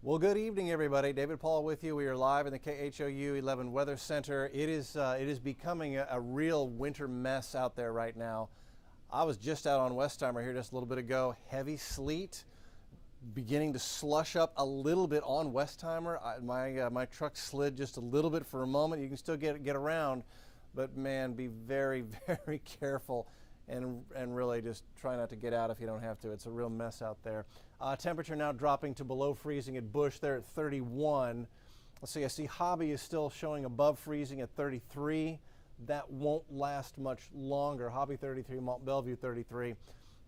Well, good evening, everybody. David Paul with you. We are live in the KHOU 11 Weather Center. It is becoming a real winter mess out there right now. I was just out on Westheimer here just a little bit ago. Heavy sleet, beginning to slush up a little bit on Westheimer. My truck slid just a little bit for a moment. You can still get around, but man, be very, very careful. And really just try not to get out if you don't have to. It's a real mess out there. Temperature now dropping to below freezing at Bush. They're at 31. Let's see, I see Hobby is still showing above freezing at 33. That won't last much longer. Hobby 33, Mont Belvieu 33.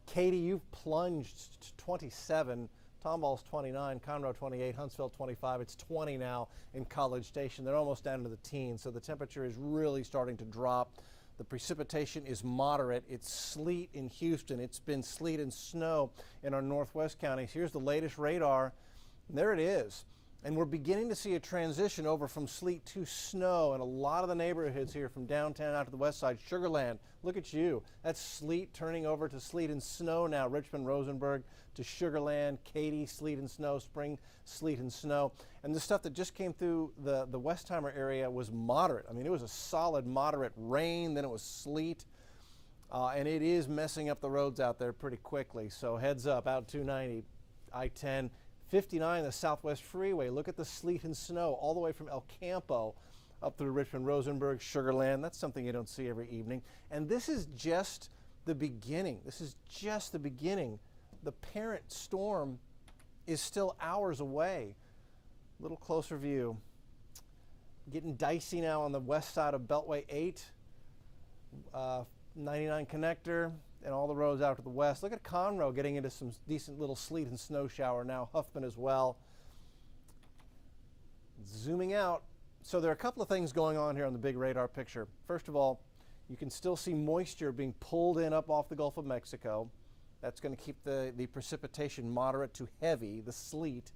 Katy, you've plunged to 27. Tomball's 29, Conroe 28, Huntsville 25. It's 20 now in College Station. They're almost down to the teens, so the temperature is really starting to drop. The precipitation is moderate. It's sleet in Houston. It's been sleet and snow in our northwest counties. Here's the latest radar. There it is. And we're beginning to see a transition over from sleet to snow in a lot of the neighborhoods here from downtown out to the west side. Sugar Land, look at you. That's sleet turning over to sleet and snow now. Richmond, Rosenberg to Sugar Land, Katy, sleet and snow, Spring, sleet and snow. And the stuff that just came through the Westheimer area was moderate. I mean, it was a solid moderate rain, then it was sleet. And it is messing up the roads out there pretty quickly. So heads up, out 290, I-10. 59, the Southwest Freeway. Look at the sleet and snow all the way from El Campo up through Richmond, Rosenberg, Sugar Land. That's something you don't see every evening. And this is just the beginning. This is just the beginning. The parent storm is still hours away. A little closer view. Getting dicey now on the west side of Beltway 8, 99 connector, and all the roads out to the west. Look at Conroe getting into some decent little sleet and snow shower now. Huffman as well. Zooming out. So there are a couple of things going on here on the big radar picture. First of all, you can still see moisture being pulled in up off the Gulf of Mexico. That's going to keep the precipitation moderate to heavy, the sleet.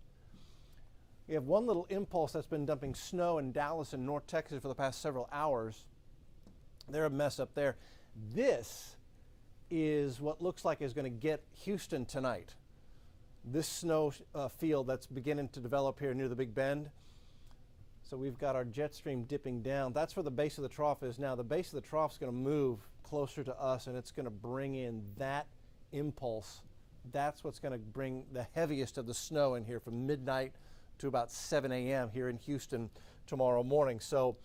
We have one little impulse that's been dumping snow in Dallas and North Texas for the past several hours. They're a mess up there. This is what looks like is going to get Houston tonight. This snow field that's beginning to develop here near the Big Bend. So we've got our jet stream dipping down. That's where the base of the trough is now. The base of the trough is going to move closer to us, and it's going to bring in that impulse. That's what's going to bring the heaviest of the snow in here from midnight to about 7 a.m. here in Houston tomorrow morning. So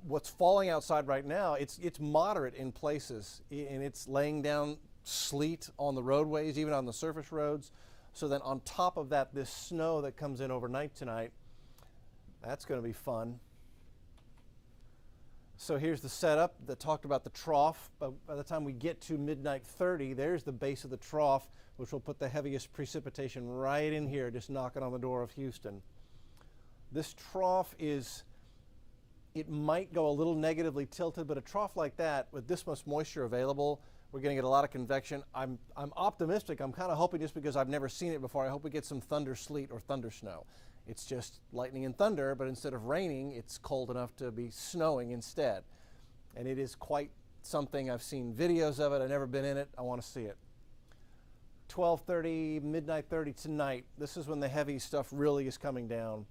what's falling outside right now, it's moderate in places, and it's laying down sleet on the roadways, even on the surface roads. So then on top of that, this snow that comes in overnight tonight, that's going to be fun. So here's the setup that talked about the trough. But by the time we get to midnight 30, there's the base of the trough, which will put the heaviest precipitation right in here, just knocking on the door of Houston. This trough is, it might go a little negatively tilted, but a trough like that with this much moisture available, we're going to get a lot of convection. I'm optimistic. I'm kind of hoping, just because I've never seen it before, I hope we get some thunder sleet or thunder snow. It's just lightning and thunder, but instead of raining, it's cold enough to be snowing instead. And it is quite something. I've seen videos of it. I've never been in it. I want to see it. 12:30, midnight 30 tonight. This is when the heavy stuff really is coming down.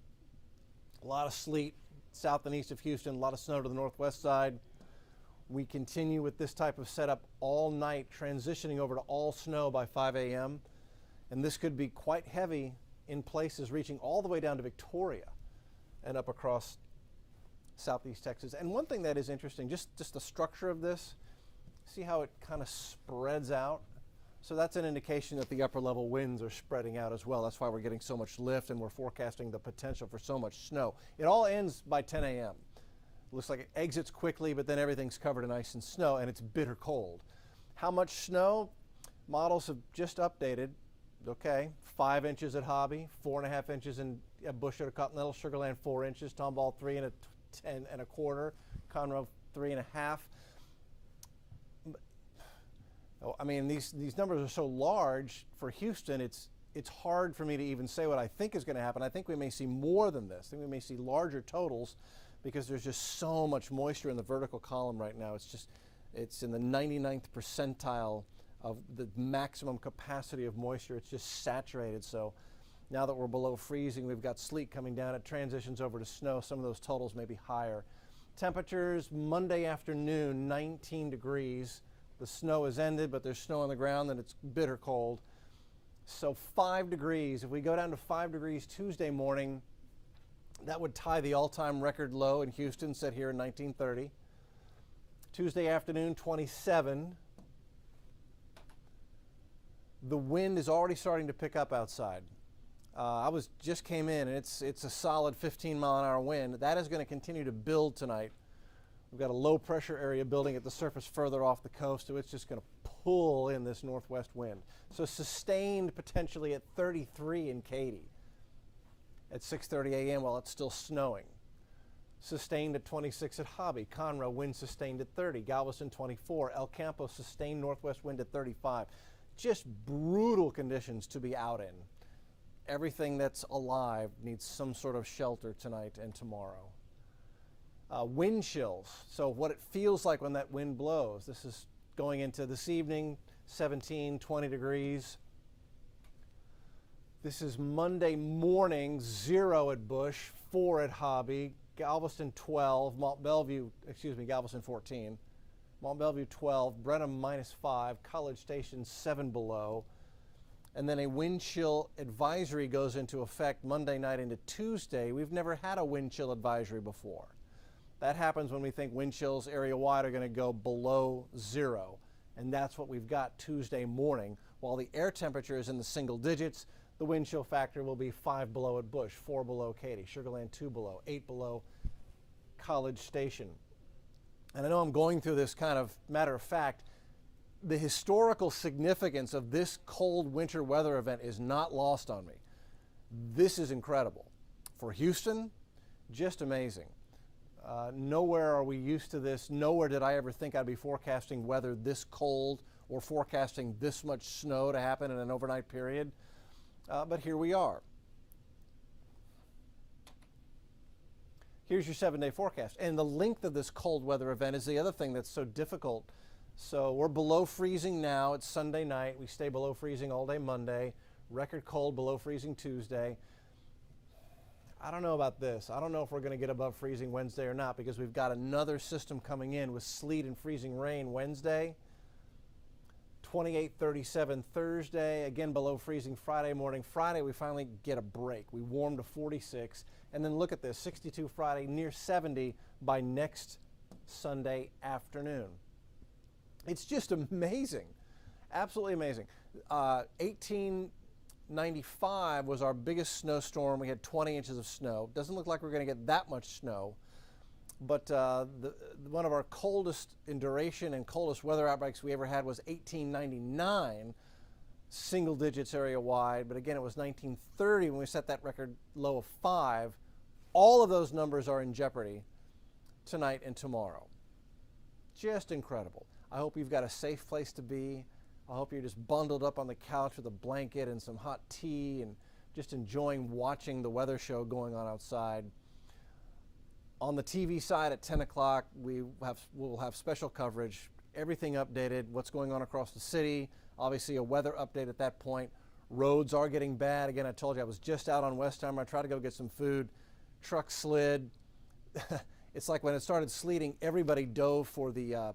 A lot of sleet south and east of Houston, a lot of snow to the northwest side. We continue with this type of setup all night, transitioning over to all snow by 5 a.m. And this could be quite heavy in places, reaching all the way down to Victoria and up across southeast Texas. And one thing that is interesting, just the structure of this, see how it kind of spreads out? So that's an indication that the upper level winds are spreading out as well. That's why we're getting so much lift, and we're forecasting the potential for so much snow. It all ends by 10 a.m. Looks like it exits quickly, but then everything's covered in ice and snow, and it's bitter cold. How much snow? Models have just updated. Okay, 5 inches at Hobby, 4.5 inches in Bush or Continental, Sugar Land 4 inches, Tomball 3 1/4, Conroe 3 1/2. I mean, these numbers are so large for Houston, it's hard for me to even say what I think is going to happen. I think we may see more than this. I think we may see larger totals because there's just so much moisture in the vertical column right now. It's in the 99th percentile of the maximum capacity of moisture. It's just saturated. So Now that we're below freezing, we've got sleet coming down. It transitions over to snow. Some of those totals may be higher. Temperatures Monday afternoon, 19 degrees. The snow has ended, but there's snow on the ground and it's bitter cold. So 5 degrees. If we go down to 5 degrees Tuesday morning, that would tie the all-time record low in Houston, set here in 1930. Tuesday afternoon, 27. The wind is already starting to pick up outside. Just came in, and it's a solid 15-mile-an-hour wind. That is going to continue to build tonight. We've got a low-pressure area building at the surface further off the coast, so it's just going to pull in this northwest wind. So sustained potentially at 33 in Katy at 6:30 a.m. while it's still snowing. Sustained at 26 at Hobby. Conroe, wind sustained at 30. Galveston, 24. El Campo, sustained northwest wind at 35. Just brutal conditions to be out in. Everything that's alive needs some sort of shelter tonight and tomorrow. Wind chills, so what it feels like when that wind blows. This is going into this evening, 17, 20 degrees. This is Monday morning, 0 at Bush, 4 at Hobby, Galveston 12, Galveston 14, Mont Belvieu 12, Brenham -5, College Station 7 below. And then a wind chill advisory goes into effect Monday night into Tuesday. We've never had a wind chill advisory before. That happens when we think wind chills area-wide are going to go below 0. And that's what we've got Tuesday morning. While the air temperature is in the single digits, the wind chill factor will be 5 below at Bush, 4 below Katy, Sugar Land 2 below, 8 below College Station. And I know I'm going through this kind of matter of fact. The historical significance of this cold winter weather event is not lost on me. This is incredible. For Houston, just amazing. Nowhere are we used to this. Nowhere did I ever think I'd be forecasting weather this cold or forecasting this much snow to happen in an overnight period. But here we are. Here's your 7-day forecast. And the length of this cold weather event is the other thing that's so difficult. So we're below freezing now. It's Sunday night. We stay below freezing all day Monday. Record cold, below freezing Tuesday. I don't know about this. I don't know if we're going to get above freezing Wednesday or not, because we've got another system coming in with sleet and freezing rain Wednesday. 28, 37 Thursday, again below freezing Friday morning. Friday we finally get a break. We warm to 46, and then look at this, 62 Friday, near 70 by next Sunday afternoon. It's just amazing, absolutely amazing. 1895 was our biggest snowstorm. We had 20 inches of snow. Doesn't look like we're going to get that much snow, but one of our coldest in duration and coldest weather outbreaks we ever had was 1899, single digits area wide, but again it was 1930 when we set that record low of 5. All of those numbers are in jeopardy tonight and tomorrow. Just incredible. I hope you've got a safe place to be. I hope you're just bundled up on the couch with a blanket and some hot tea and just enjoying watching the weather show going on outside. On the TV side at 10 o'clock, we'll have special coverage, everything updated, what's going on across the city, obviously a weather update at that point. Roads are getting bad. Again, I told you I was just out on Westheimer. I tried to go get some food. Truck slid. It's like when it started sleeting, everybody dove for the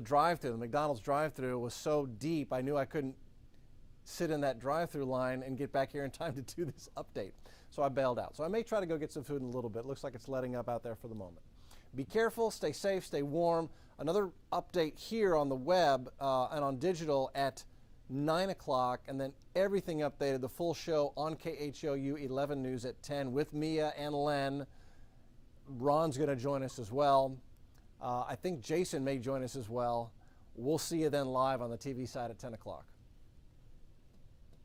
drive-thru. The McDonald's drive-thru was so deep, I knew I couldn't sit in that drive-thru line and get back here in time to do this update. So I bailed out. So I may try to go get some food in a little bit. Looks like it's letting up out there for the moment. Be careful, stay safe, stay warm. Another update here on the web and on digital at 9 o'clock, and then everything updated, the full show on KHOU 11 News at 10 with Mia and Len. Ron's going to join us as well. I think Jason may join us as well. We'll see you then live on the TV side at 10 o'clock.